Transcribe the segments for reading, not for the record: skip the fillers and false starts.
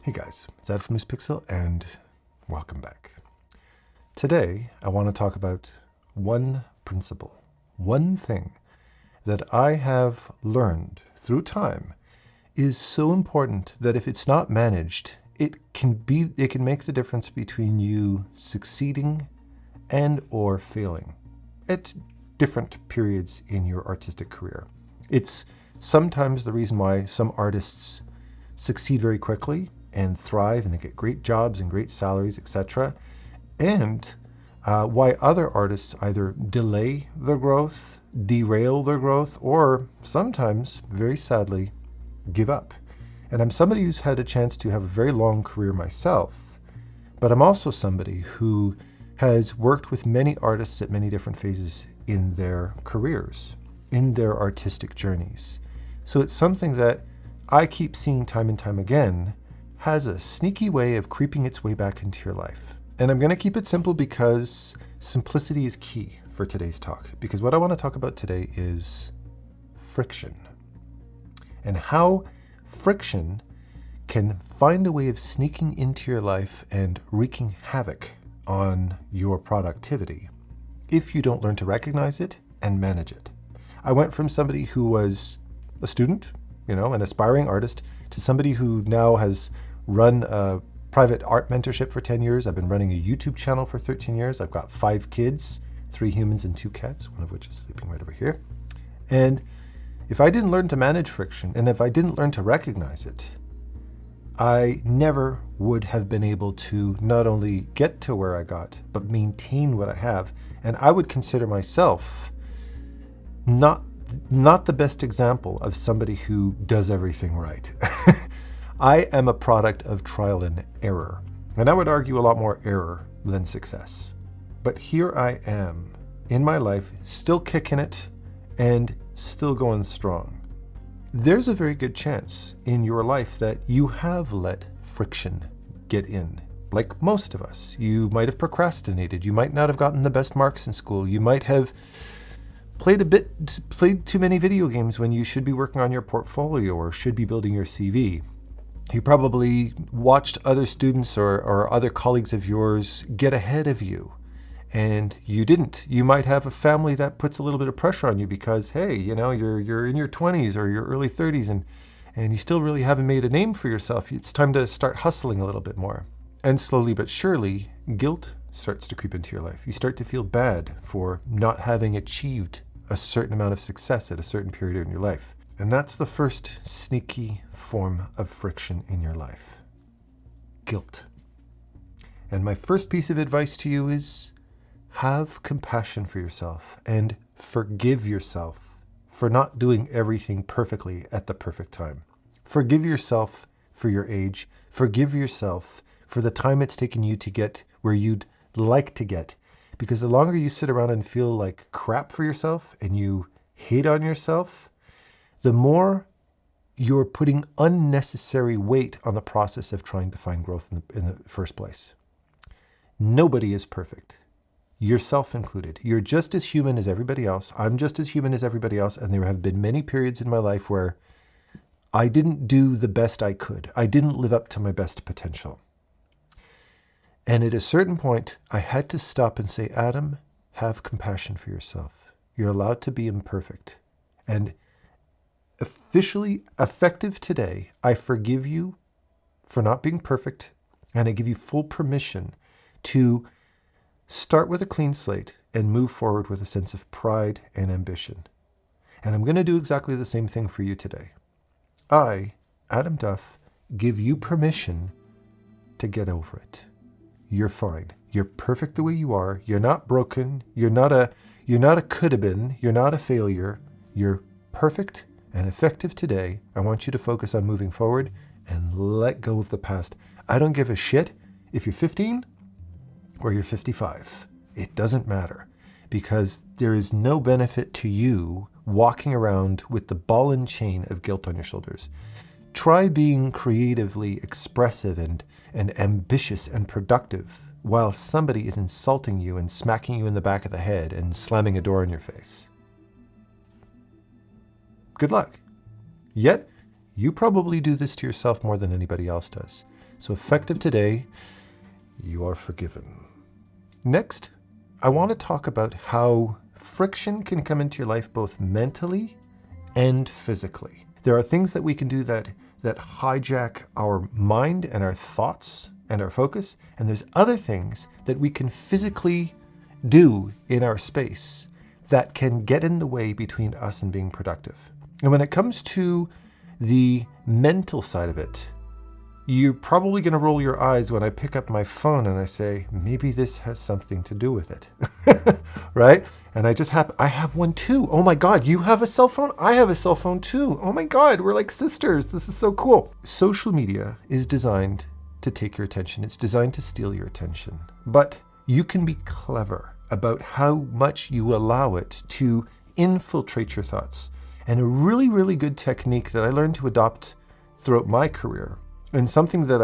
Hey guys, it's Ed from LUCIDPIXUL and welcome back. Today I want to talk about one principle, one thing that I have learned through time is so important that if it's not managed, it can make the difference between you succeeding and or failing at different periods in your artistic career. It's sometimes the reason why some artists succeed very quickly and thrive and they get great jobs and great salaries, etc. And why other artists either delay their growth, derail their growth, or sometimes, very sadly, give up. And I'm somebody who's had a chance to have a very long career myself, but I'm also somebody who has worked with many artists at many different phases in their careers, in their artistic journeys. So it's something that I keep seeing time and time again has a sneaky way of creeping its way back into your life. And I'm going to keep it simple because simplicity is key for today's talk. Because what I want to talk about today is friction. And how friction can find a way of sneaking into your life and wreaking havoc on your productivity if you don't learn to recognize it and manage it. I went from somebody who was a student, an aspiring artist, to somebody who now has run a private art mentorship for 10 years. I've been running a YouTube channel for 13 years. I've got 5 kids, 3 humans and 2 cats, one of which is sleeping right over here. And if I didn't learn to manage friction, and if I didn't learn to recognize it, I never would have been able to not only get to where I got, but maintain what I have. And I would consider myself not the best example of somebody who does everything right. I am a product of trial and error, and I would argue a lot more error than success. But here I am in my life, still kicking it and still going strong. There's a very good chance in your life that you have let friction get in. Like most of us, you might have procrastinated. You might not have gotten the best marks in school. You might have played too many video games when you should be working on your portfolio or should be building your CV. You probably watched other students or other colleagues of yours get ahead of you, and you didn't. You might have a family that puts a little bit of pressure on you because, hey, you're in your 20s or your early 30s and you still really haven't made a name for yourself. It's time to start hustling a little bit more. And slowly but surely, guilt starts to creep into your life. You start to feel bad for not having achieved a certain amount of success at a certain period in your life. And that's the first sneaky form of friction in your life. Guilt. And my first piece of advice to you is have compassion for yourself and forgive yourself for not doing everything perfectly at the perfect time. Forgive yourself for your age. Forgive yourself for the time it's taken you to get where you'd like to get. Because the longer you sit around and feel like crap for yourself and you hate on yourself, the more you're putting unnecessary weight on the process of trying to find growth in the first place. Nobody is perfect, yourself included. You're just as human as everybody else. I'm just as human as everybody else. And there have been many periods in my life where I didn't do the best I could. I didn't live up to my best potential. And at a certain point, I had to stop and say, Adam, have compassion for yourself. You're allowed to be imperfect. And officially effective today, I forgive you for not being perfect, and I give you full permission to start with a clean slate and move forward with a sense of pride and ambition. And I'm going to do exactly the same thing for you today. I, Adam Duff, give you permission to get over it. You're fine. You're perfect the way you are. You're not broken. You're not a could-have been. You're not a failure. You're perfect and effective today. I want you to focus on moving forward and let go of the past. I don't give a shit if you're 15 or you're 55. It doesn't matter, because there is no benefit to you walking around with the ball and chain of guilt on your shoulders. Try being creatively expressive and ambitious and productive while somebody is insulting you and smacking you in the back of the head and slamming a door in your face. Good luck. Yet, you probably do this to yourself more than anybody else does. So effective today, you are forgiven. Next, I want to talk about how friction can come into your life both mentally and physically. There are things that we can do that hijack our mind and our thoughts and our focus, and there's other things that we can physically do in our space that can get in the way between us and being productive. And when it comes to the mental side of it, you're probably going to roll your eyes when I pick up my phone and I say, maybe this has something to do with it, right? And I have one too. Oh my God, you have a cell phone? I have a cell phone too. Oh my God, we're like sisters. This is so cool. Social media is designed to take your attention. It's designed to steal your attention. But you can be clever about how much you allow it to infiltrate your thoughts. And a really, really good technique that I learned to adopt throughout my career, and something that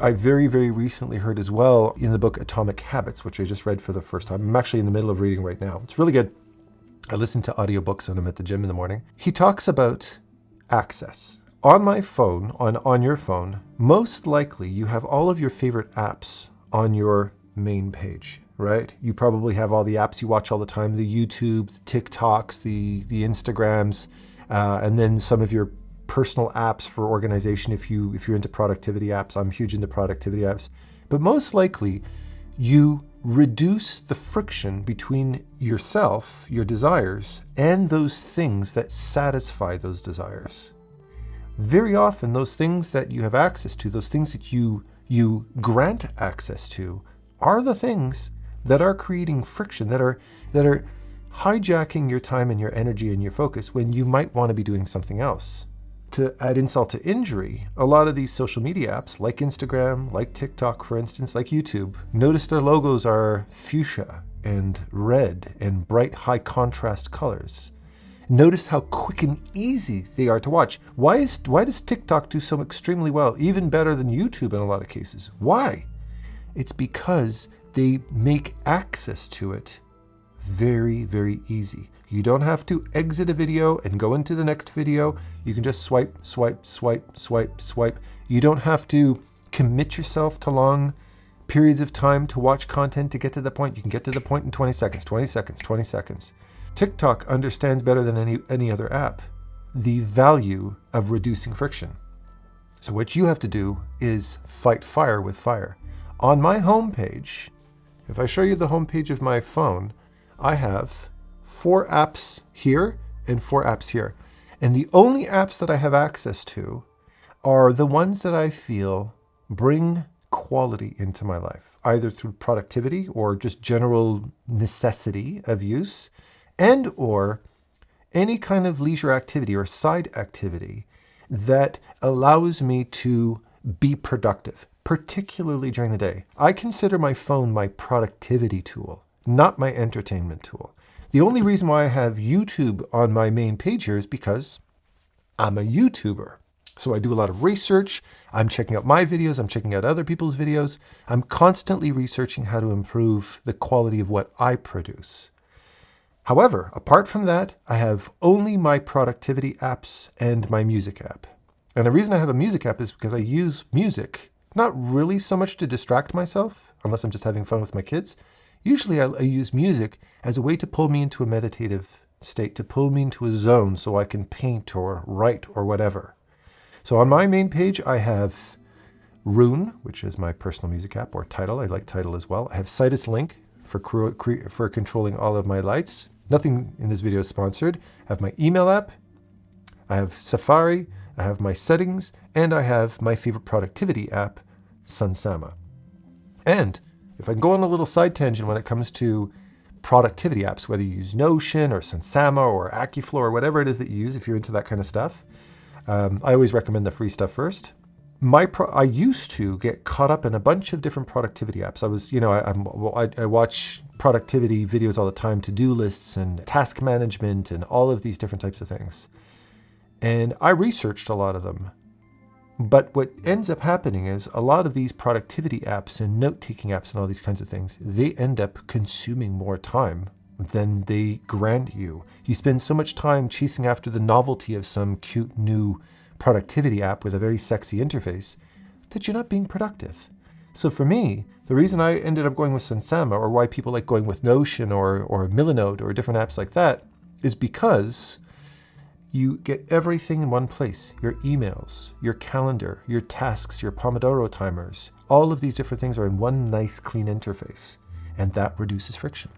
I very, very recently heard as well in the book Atomic Habits, which I just read for the first time. I'm actually in the middle of reading right now. It's really good. I listen to audiobooks when I'm at the gym in the morning. He talks about access. On my phone, on your phone, most likely you have all of your favorite apps on your main page, right? You probably have all the apps you watch all the time, the YouTube, the TikToks, the Instagrams, and then some of your personal apps for organization if you're into productivity apps. I'm huge into productivity apps. But most likely, you reduce the friction between yourself, your desires, and those things that satisfy those desires. Very often, those things that you have access to, those things that you grant access to, are the things that are creating friction, that are hijacking your time and your energy and your focus when you might want to be doing something else. To add insult to injury, a lot of these social media apps, like Instagram, like TikTok, for instance, like YouTube, notice their logos are fuchsia and red and bright high contrast colors. Notice how quick and easy they are to watch. Why does TikTok do so extremely well, even better than YouTube in a lot of cases? Why? It's because they make access to it very, very easy. You don't have to exit a video and go into the next video. You can just swipe, swipe, swipe, swipe, swipe. You don't have to commit yourself to long periods of time to watch content to get to the point. You can get to the point in 20 seconds, 20 seconds, 20 seconds. TikTok understands better than any other app the value of reducing friction. So what you have to do is fight fire with fire. On my homepage, if I show you the homepage of my phone, I have 4 apps here and 4 apps here. And the only apps that I have access to are the ones that I feel bring quality into my life, either through productivity or just general necessity of use, and or any kind of leisure activity or side activity that allows me to be productive, particularly during the day. I consider my phone my productivity tool, not my entertainment tool. The only reason why I have YouTube on my main page here is because I'm a YouTuber. So I do a lot of research. I'm checking out my videos. I'm checking out other people's videos. I'm constantly researching how to improve the quality of what I produce. However, apart from that, I have only my productivity apps and my music app. And the reason I have a music app is because I use music, not really so much to distract myself, unless I'm just having fun with my kids. Usually I use music as a way to pull me into a meditative state, to pull me into a zone so I can paint or write or whatever. So on my main page, I have Rune, which is my personal music app, or Tidal. I like Tidal as well. I have Citus Link for controlling all of my lights. Nothing in this video is sponsored. I have my email app. I have Safari. I have my settings. And I have my favorite productivity app, Sunsama. And if I can go on a little side tangent when it comes to productivity apps, whether you use Notion or Sunsama or Akiflow or whatever it is that you use, if you're into that kind of stuff, I always recommend the free stuff first. I used to get caught up in a bunch of different productivity apps. I watch productivity videos all the time, to-do lists and task management and all of these different types of things. And I researched a lot of them. But what ends up happening is a lot of these productivity apps and note-taking apps and all these kinds of things, they end up consuming more time than they grant you. You spend so much time chasing after the novelty of some cute new productivity app with a very sexy interface that you're not being productive. So for me, the reason I ended up going with Sensama, or why people like going with Notion or Millinode or different apps like that, is because you get everything in one place. Your emails, your calendar, your tasks, your Pomodoro timers, all of these different things are in one nice clean interface, and that reduces friction.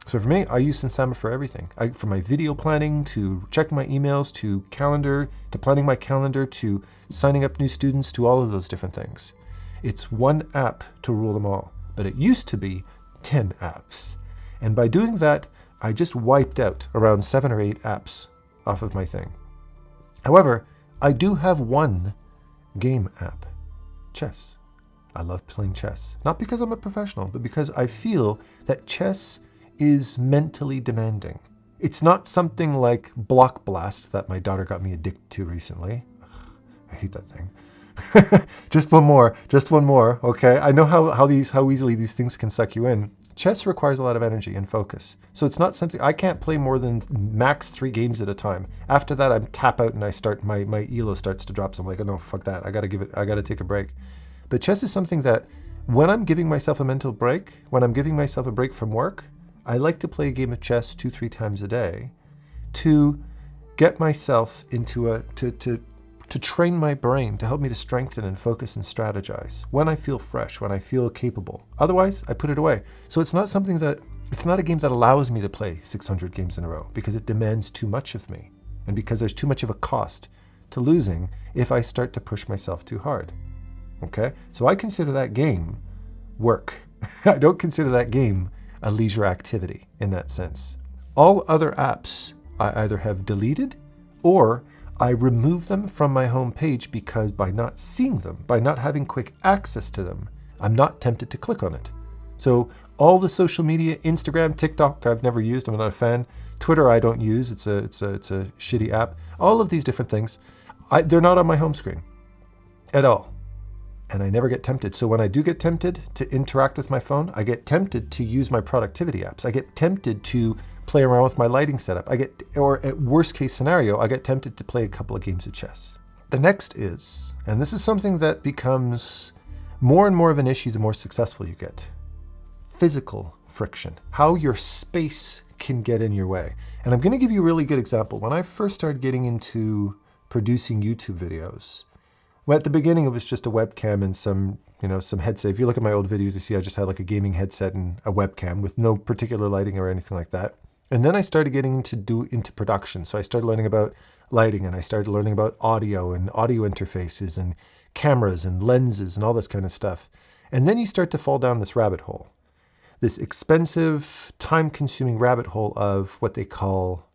So for me, I use Sensama for everything. From my video planning, to checking my emails, to calendar, to planning my calendar, to signing up new students, to all of those different things. It's one app to rule them all, but it used to be 10 apps. And by doing that, I just wiped out around 7 or 8 apps off of my thing. However, I do have one game app, chess. I love playing chess, not because I'm a professional, but because I feel that chess is mentally demanding. It's not something like Block Blast that my daughter got me addicted to recently. Ugh, I hate that thing. Just one more, okay? I know how easily these things can suck you in. Chess requires a lot of energy and focus. So it's not something, I can't play more than max 3 games at a time. After that, I tap out and I start, my elo starts to drop. So I'm like, oh no, fuck that. I gotta take a break. But chess is something that when I'm giving myself a mental break, when I'm giving myself a break from work, I like to play a game of chess 2-3 times a day to get myself into to train my brain, to help me to strengthen and focus and strategize when I feel fresh, when I feel capable. Otherwise, I put it away. So it's not a game that allows me to play 600 games in a row, because it demands too much of me, and because there's too much of a cost to losing if I start to push myself too hard. Okay? So I consider that game work. I don't consider that game a leisure activity in that sense. All other apps I either have deleted or I remove them from my home page, because by not seeing them, by not having quick access to them, I'm not tempted to click on it. So all the social media, Instagram, TikTok, I've never used, I'm not a fan. Twitter, I don't use, it's a shitty app. All of these different things, they're not on my home screen at all. And I never get tempted. So when I do get tempted to interact with my phone, I get tempted to use my productivity apps. I get tempted to play around with my lighting setup. Or at worst case scenario, I get tempted to play a couple of games of chess. The next is, and this is something that becomes more and more of an issue the more successful you get, physical friction, how your space can get in your way. And I'm going to give you a really good example. When I first started getting into producing YouTube videos, well, at the beginning, it was just a webcam and some headset. If you look at my old videos, you see I just had like a gaming headset and a webcam with no particular lighting or anything like that. And then I started getting into production. So I started learning about lighting, and I started learning about audio and audio interfaces and cameras and lenses and all this kind of stuff. And then you start to fall down this rabbit hole, this expensive, time-consuming rabbit hole of what they call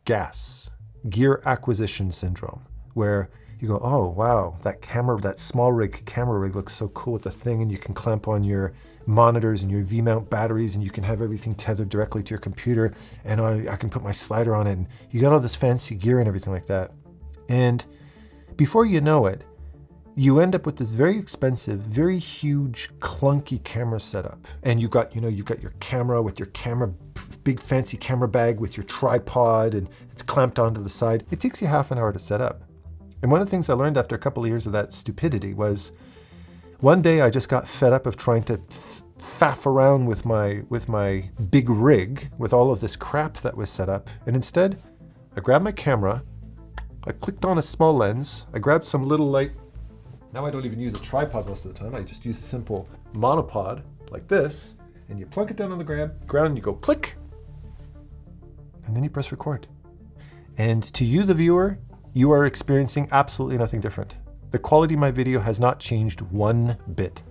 GAS, gear acquisition syndrome, where you go, oh, wow, that camera, that small rig camera rig looks so cool with the thing, and you can clamp on your monitors and your V-mount batteries, and you can have everything tethered directly to your computer, and I can put my slider on it, and you got all this fancy gear and everything like that. And before you know it, you end up with this very expensive, very huge, clunky camera setup. And you've got your camera with your big fancy camera bag with your tripod, and it's clamped onto the side. It takes you half an hour to set up. And one of the things I learned after a couple of years of that stupidity was, one day I just got fed up of trying to faff around with my big rig with all of this crap that was set up. And instead, I grabbed my camera, I clicked on a small lens, I grabbed some little light. Now I don't even use a tripod most of the time. I just use a simple monopod like this, and you plunk it down on the ground and you go click, and then you press record. And to you, the viewer, you are experiencing absolutely nothing different. The quality of my video has not changed one bit,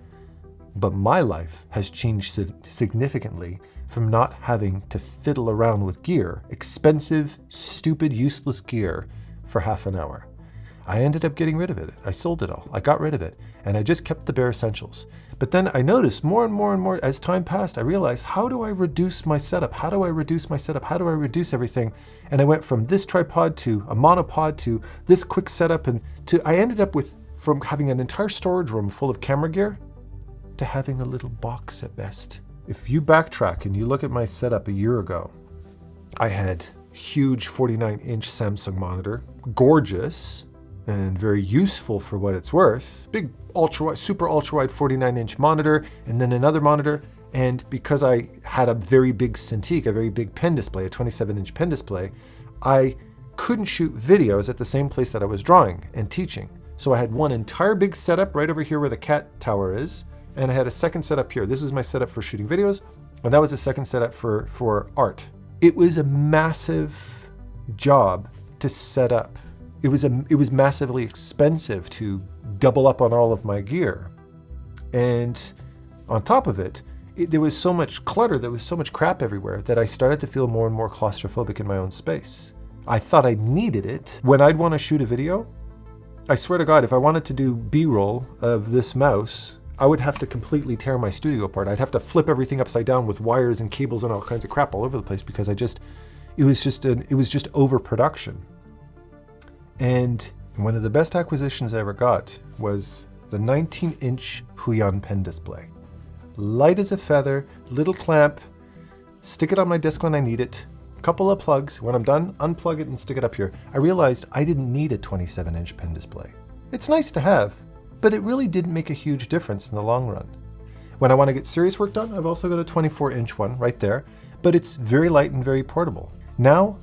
but my life has changed significantly from not having to fiddle around with gear, expensive, stupid, useless gear for half an hour. I ended up getting rid of it. I sold it all. I got rid of it, and I just kept the bare essentials. But then I noticed more and more and more as time passed, I realized, how do I reduce my setup? How do I reduce my setup? How do I reduce everything? And I went from this tripod to a monopod to this quick setup, and I ended up from having an entire storage room full of camera gear to having a little box at best. If you backtrack and you look at my setup a year ago, I had huge 49-inch Samsung monitor, gorgeous, and very useful for what it's worth. Big ultra-wide, super ultra-wide 49-inch monitor, and then another monitor. And because I had a very big Cintiq, a very big pen display, a 27-inch pen display, I couldn't shoot videos at the same place that I was drawing and teaching. So I had one entire big setup right over here where the cat tower is, and I had a second setup here. This was my setup for shooting videos, and that was a second setup for art. It was a massive job to set up. It was massively expensive to double up on all of my gear. And on top of it, there was so much clutter, there was so much crap everywhere that I started to feel more and more claustrophobic in my own space. I thought I needed it. When I'd want to shoot a video, I swear to God, if I wanted to do B-roll of this mouse, I would have to completely tear my studio apart. I'd have to flip everything upside down with wires and cables and all kinds of crap all over the place because it was just overproduction. And one of the best acquisitions I ever got was the 19-inch Huion pen display. Light as a feather, little clamp, stick it on my desk when I need it, couple of plugs. When I'm done, unplug it and stick it up here. I realized I didn't need a 27-inch pen display. It's nice to have, but it really didn't make a huge difference in the long run. When I want to get serious work done, I've also got a 24-inch one right there, but it's very light and very portable. Now,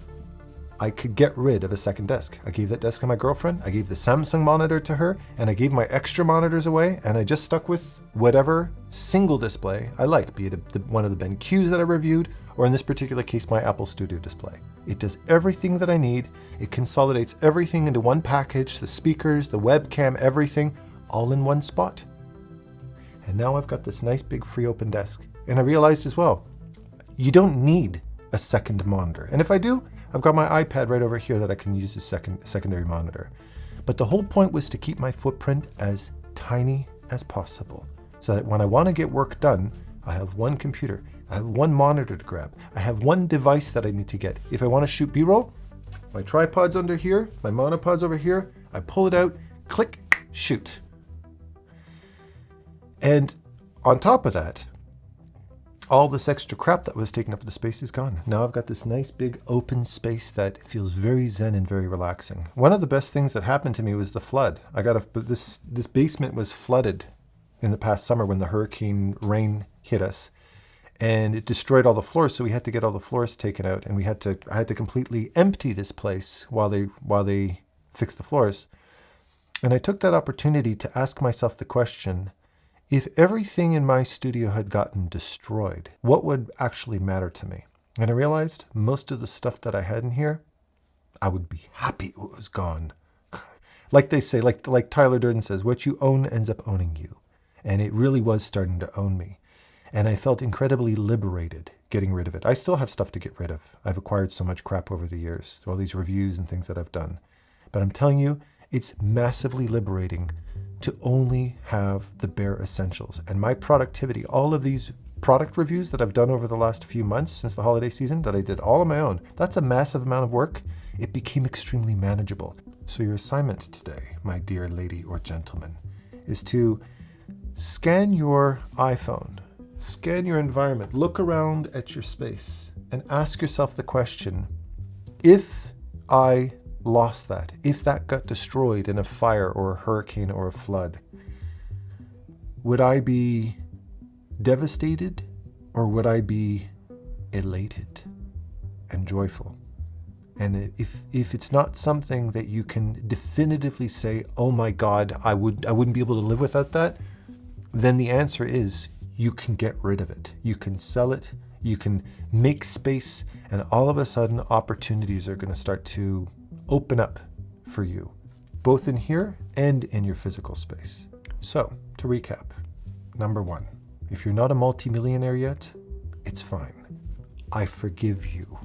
I could get rid of a second desk. I gave that desk to my girlfriend, I gave the Samsung monitor to her, and I gave my extra monitors away, and I just stuck with whatever single display I like, be it one of the BenQs that I reviewed, or in this particular case, my Apple Studio display. It does everything that I need. It consolidates everything into one package, the speakers, the webcam, everything, all in one spot. And now I've got this nice big free open desk. And I realized as well, you don't need a second monitor. And if I do, I've got my iPad right over here that I can use as secondary monitor. But the whole point was to keep my footprint as tiny as possible, so that when I want to get work done, I have one computer, I have one monitor to grab, I have one device that I need to get. If I want to shoot B-roll, my tripod's under here, my monopod's over here, I pull it out, click, shoot. And on top of that, all this extra crap that was taking up the space is gone. Now I've got this nice big open space that feels very zen and very relaxing. One of the best things that happened to me was the flood. This basement was flooded in the past summer when the hurricane rain hit us, and it destroyed all the floors. So we had to get all the floors taken out, and I had to completely empty this place while they fixed the floors. And I took that opportunity to ask myself the question, if everything in my studio had gotten destroyed, what would actually matter to me? And I realized most of the stuff that I had in here, I would be happy it was gone. Like they say, like Tyler Durden says, what you own ends up owning you. And it really was starting to own me. And I felt incredibly liberated getting rid of it. I still have stuff to get rid of. I've acquired so much crap over the years, all these reviews and things that I've done. But I'm telling you, it's massively liberating to only have the bare essentials. And my productivity, all of these product reviews that I've done over the last few months since the holiday season that I did all on my own, that's a massive amount of work. It became extremely manageable. So your assignment today, my dear lady or gentleman, is to scan your iPhone, scan your environment, look around at your space, and ask yourself the question, if I lost that, if that got destroyed in a fire or a hurricane or a flood, would I be devastated or would I be elated and joyful? And if it's not something that you can definitively say, oh my God, I wouldn't be able to live without that, then the answer is you can get rid of it. You can sell it, you can make space, and all of a sudden opportunities are going to start to open up for you, both in here and in your physical space. So, to recap, number one, if you're not a multimillionaire yet, it's fine. I forgive you.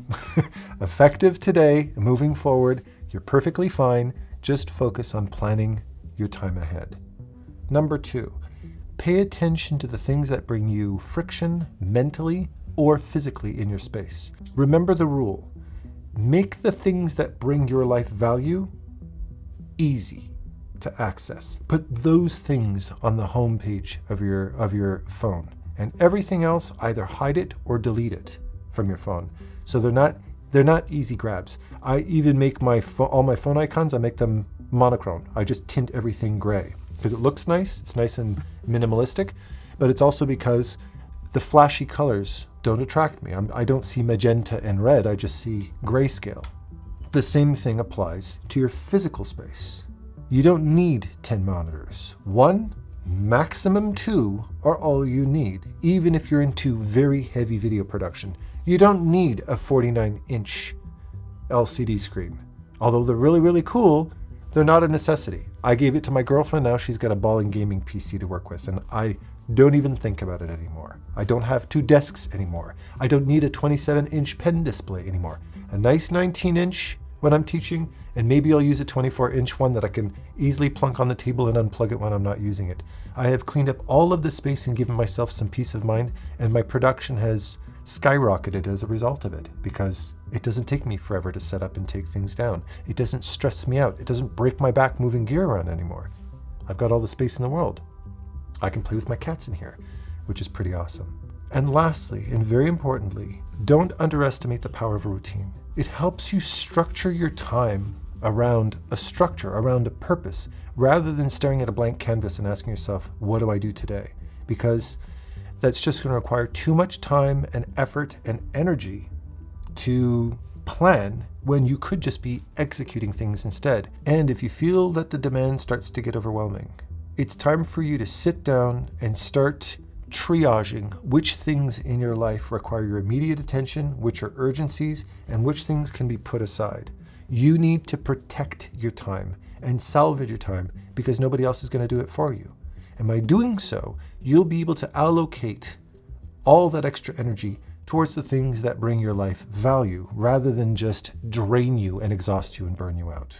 Effective today, moving forward, you're perfectly fine. Just focus on planning your time ahead. Number two, pay attention to the things that bring you friction mentally or physically in your space. Remember the rule. Make the things that bring your life value easy to access. Put those things on the home page of your phone, and everything else, either hide it or delete it from your phone. So they're not easy grabs. I even make all my phone icons, I make them monochrome. I just tint everything gray because it looks nice. It's nice and minimalistic, but it's also because the flashy colors don't attract me. I don't see magenta and red. I just see grayscale. The same thing applies to your physical space. You don't need 10 monitors. 1, maximum 2 are all you need, even if you're into very heavy video production. You don't need a 49-inch LCD screen. Although they're really, really cool, they're not a necessity. I gave it to my girlfriend, now she's got a ball and gaming PC to work with, and I don't even think about it anymore. I don't have 2 desks anymore. I don't need a 27-inch pen display anymore. A nice 19-inch when I'm teaching, and maybe I'll use a 24-inch one that I can easily plunk on the table and unplug it when I'm not using it. I have cleaned up all of the space and given myself some peace of mind, and my production has skyrocketed as a result of it because it doesn't take me forever to set up and take things down. It doesn't stress me out. It doesn't break my back moving gear around anymore. I've got all the space in the world. I can play with my cats in here, which is pretty awesome. And lastly, and very importantly, don't underestimate the power of a routine. It helps you structure your time around a structure, around a purpose, rather than staring at a blank canvas and asking yourself, what do I do today? Because that's just going to require too much time and effort and energy to plan when you could just be executing things instead. And if you feel that the demand starts to get overwhelming, it's time for you to sit down and start triaging which things in your life require your immediate attention, which are urgencies, and which things can be put aside. You need to protect your time and salvage your time because nobody else is going to do it for you. And by doing so, you'll be able to allocate all that extra energy towards the things that bring your life value rather than just drain you and exhaust you and burn you out.